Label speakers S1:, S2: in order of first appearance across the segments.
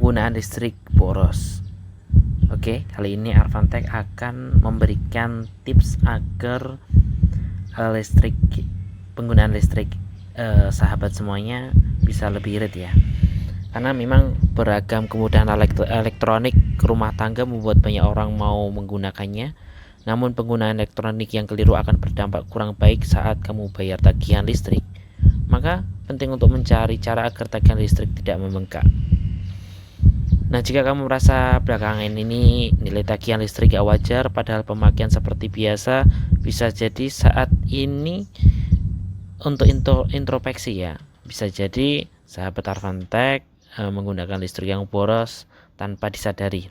S1: penggunaan listrik boros. Oke, kali ini Arfantech akan memberikan tips agar penggunaan listrik sahabat semuanya bisa lebih irit ya. Karena memang beragam kemudahan elektronik rumah tangga membuat banyak orang mau menggunakannya. Namun penggunaan elektronik yang keliru akan berdampak kurang baik saat kamu bayar tagihan listrik. Maka penting untuk mencari cara agar tagihan listrik tidak membengkak. Nah, jika kamu merasa belakangan ini nilai tagihan listrik gak wajar padahal pemakaian seperti biasa, bisa jadi saat ini untuk introspeksi ya. Bisa jadi sahabat Arfantech menggunakan listrik yang boros tanpa disadari.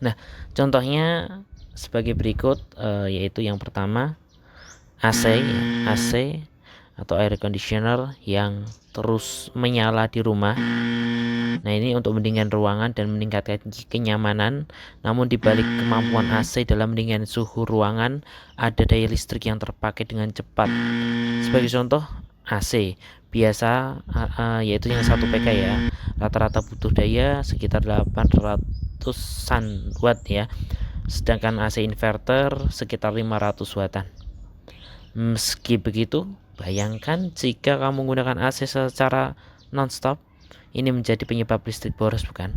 S1: Nah, contohnya sebagai berikut, yaitu yang pertama AC atau air conditioner yang terus menyala di rumah. Nah, ini untuk mendinginkan ruangan dan meningkatkan kenyamanan. Namun di balik kemampuan AC dalam mendinginkan suhu ruangan, ada daya listrik yang terpakai dengan cepat. Sebagai contoh, AC biasa yaitu yang 1 PK ya. Rata-rata butuh daya sekitar 800-an watt ya. Sedangkan AC inverter sekitar 500 wattan. Meski begitu, bayangkan jika kamu menggunakan AC secara non-stop, ini menjadi penyebab listrik boros, bukan?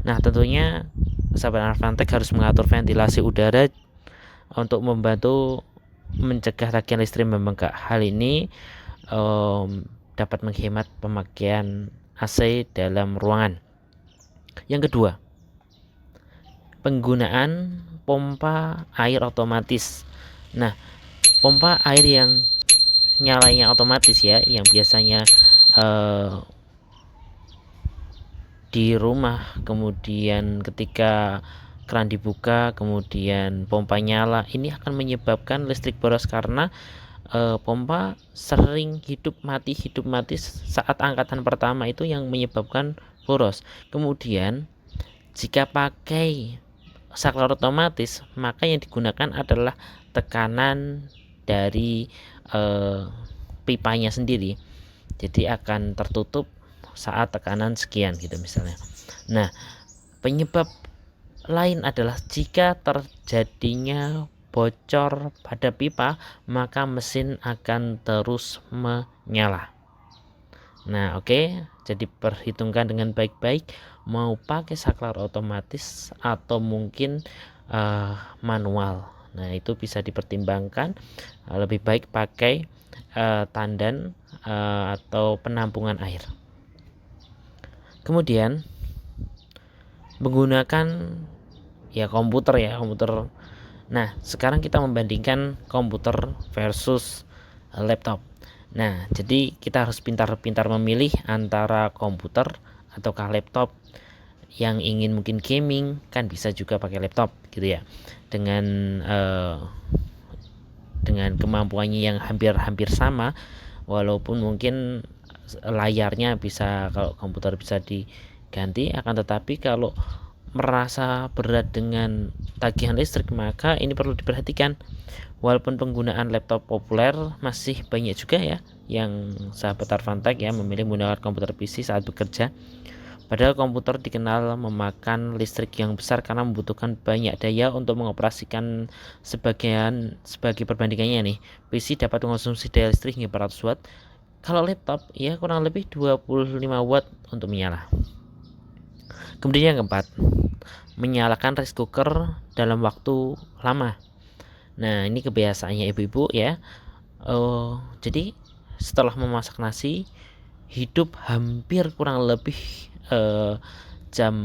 S1: Nah, tentunya sahabat Arfantech harus mengatur ventilasi udara untuk membantu mencegah tagihan listrik membengkak. Hal ini dapat menghemat pemakaian AC dalam ruangan. Yang kedua, penggunaan pompa air otomatis. Nah, pompa air yang nyalanya otomatis ya, yang biasanya di rumah, kemudian ketika keran dibuka kemudian pompa nyala, ini akan menyebabkan listrik boros karena pompa sering hidup mati saat angkatan pertama, itu yang menyebabkan boros. Kemudian jika pakai saklar otomatis, maka yang digunakan adalah tekanan dari pipanya sendiri, jadi akan tertutup saat tekanan sekian gitu misalnya. Nah, penyebab lain adalah jika terjadinya bocor pada pipa, maka mesin akan terus menyala. Nah, oke, jadi perhitungkan dengan baik-baik mau pakai saklar otomatis atau mungkin manual. Nah, itu bisa dipertimbangkan. Lebih baik pakai tandan atau penampungan air. Kemudian menggunakan komputer. Nah, sekarang kita membandingkan komputer versus laptop. Nah, jadi kita harus pintar-pintar memilih antara komputer ataukah laptop. Yang ingin mungkin gaming kan bisa juga pakai laptop gitu ya, dengan kemampuannya yang hampir sama, walaupun mungkin layarnya bisa, kalau komputer bisa diganti, akan tetapi kalau merasa berat dengan tagihan listrik, maka ini perlu diperhatikan. Walaupun penggunaan laptop populer, masih banyak juga ya yang sahabat Arfantech ya memilih menggunakan komputer PC saat bekerja. Padahal komputer dikenal memakan listrik yang besar karena membutuhkan banyak daya untuk mengoperasikan. Sebagai perbandingannya nih, PC dapat mengonsumsi daya listrik hingga 400 watt. Kalau laptop ya kurang lebih 25 watt untuk menyala. Kemudian yang keempat, menyalakan rice cooker dalam waktu lama. Nah, ini kebiasaannya ibu-ibu ya. Jadi setelah memasak nasi, hidup hampir kurang lebih jam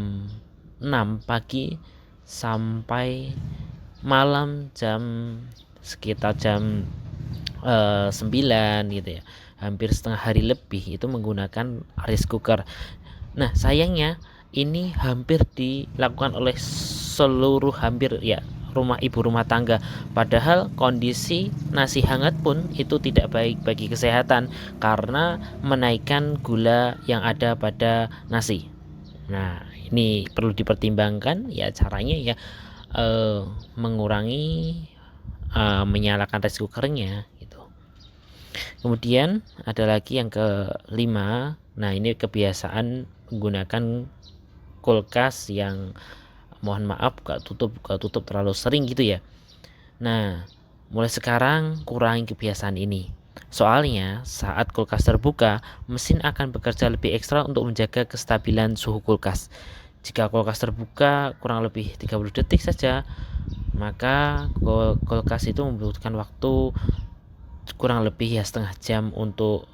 S1: 6 pagi sampai malam sekitar jam 9 gitu ya. Hampir setengah hari lebih itu menggunakan rice cooker. Nah, sayangnya ini hampir dilakukan oleh hampir ibu rumah tangga. Padahal kondisi nasi hangat pun itu tidak baik bagi kesehatan karena menaikkan gula yang ada pada nasi. Nah, ini perlu dipertimbangkan ya, caranya ya mengurangi menyalakan rice cookernya gitu. Kemudian ada lagi yang kelima. Nah, ini kebiasaan menggunakan kulkas yang mohon maaf gak tutup terlalu sering gitu ya. Nah, mulai sekarang kurangi kebiasaan ini. Soalnya saat kulkas terbuka, mesin akan bekerja lebih ekstra untuk menjaga kestabilan suhu kulkas. Jika kulkas terbuka kurang lebih 30 detik saja, maka kulkas itu membutuhkan waktu kurang lebih ya setengah jam untuk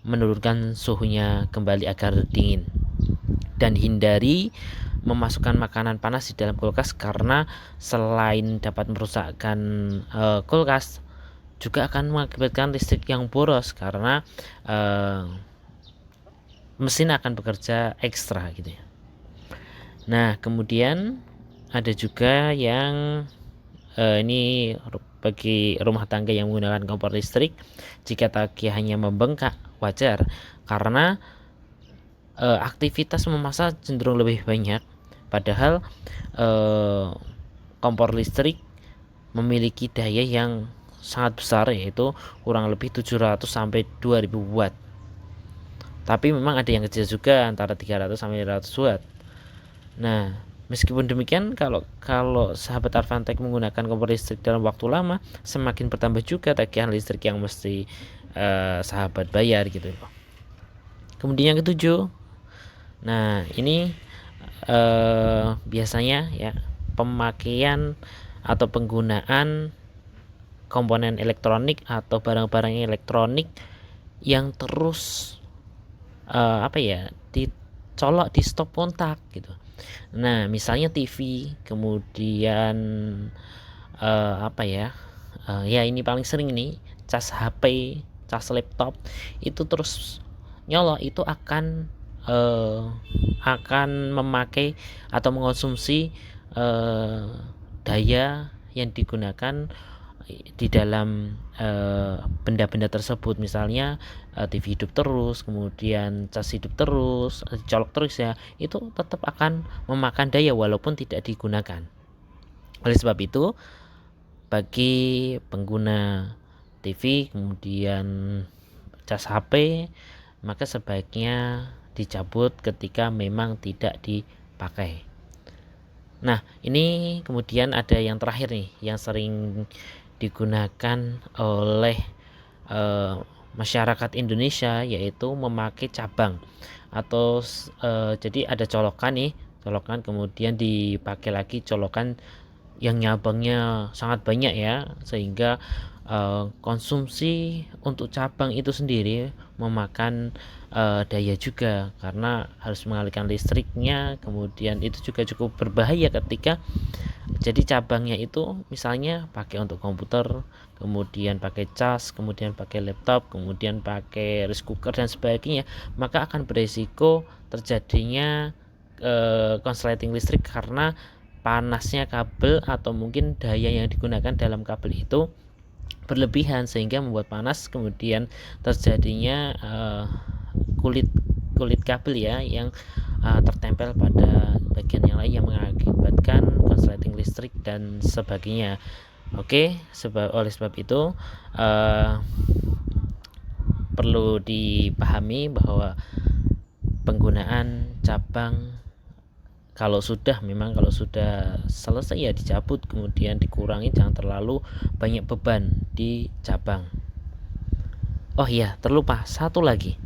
S1: menurunkan suhunya kembali agar dingin. Dan hindari memasukkan makanan panas di dalam kulkas karena selain dapat merusakkan kulkas, juga akan mengakibatkan listrik yang boros karena mesin akan bekerja ekstra gitu ya. Nah, kemudian ada juga yang ini bagi rumah tangga yang menggunakan kompor listrik, jika tagihannya membengkak wajar karena aktivitas memasak cenderung lebih banyak, padahal kompor listrik memiliki daya yang sangat besar, yaitu kurang lebih 700 sampai 2000 watt. Tapi memang ada yang kecil juga antara 300 sampai 500 watt. Nah, meskipun demikian, kalau sahabat Arfantech menggunakan kompor listrik dalam waktu lama, semakin bertambah juga tagihan listrik yang mesti sahabat bayar gitu. Kemudian yang ketujuh, nah ini biasanya ya pemakaian atau penggunaan komponen elektronik atau barang-barang elektronik yang terus dicolok di stop kontak gitu. Nah, misalnya TV, kemudian ya ini paling sering nih, cas HP, cas laptop itu terus nyolok, itu akan memakai atau mengonsumsi daya yang digunakan di dalam benda-benda tersebut. Misalnya TV hidup terus, kemudian cas hidup terus, colok terus ya, itu tetap akan memakan daya walaupun tidak digunakan. Oleh sebab itu, bagi pengguna TV kemudian cas HP, maka sebaiknya dicabut ketika memang tidak dipakai. Nah, ini kemudian ada yang terakhir nih, yang sering digunakan oleh masyarakat Indonesia, yaitu memakai cabang atau jadi ada colokan kemudian dipakai lagi colokan yang nyabangnya sangat banyak ya, sehingga konsumsi untuk cabang itu sendiri memakan daya juga karena harus mengalihkan listriknya. Kemudian itu juga cukup berbahaya ketika jadi cabangnya itu misalnya pakai untuk komputer, kemudian pakai cas, kemudian pakai laptop, kemudian pakai rice cooker dan sebagainya, maka akan beresiko terjadinya konsleting listrik karena panasnya kabel atau mungkin daya yang digunakan dalam kabel itu berlebihan sehingga membuat panas, kemudian terjadinya kulit kabel ya yang tertempel pada bagian yang lain yang mengakibatkan konsleting listrik dan sebagainya. Oke, oleh sebab itu perlu dipahami bahwa penggunaan cabang kalau sudah selesai ya dicabut, kemudian dikurangi, jangan terlalu banyak beban di cabang. Oh iya, terlupa satu lagi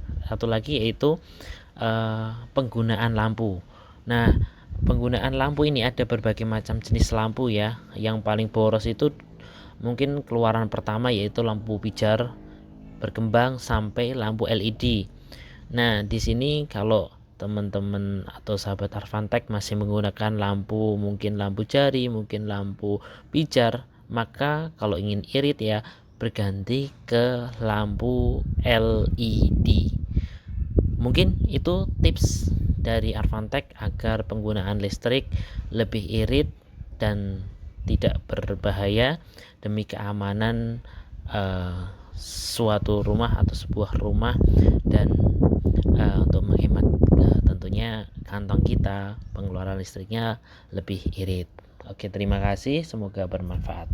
S1: yaitu penggunaan lampu. Nah, penggunaan lampu ini ada berbagai macam jenis lampu ya. Yang paling boros itu mungkin keluaran pertama yaitu lampu pijar berkembang sampai lampu LED. Nah, di sini kalau teman-teman atau sahabat Arfantech masih menggunakan lampu, mungkin lampu jari, mungkin lampu pijar, maka kalau ingin irit ya berganti ke lampu LED. Mungkin itu tips dari Arfantech agar penggunaan listrik lebih irit dan tidak berbahaya demi keamanan suatu rumah atau sebuah rumah, dan untuk menghemat tentunya kantong kita, pengeluaran listriknya lebih irit. Oke, terima kasih, semoga bermanfaat.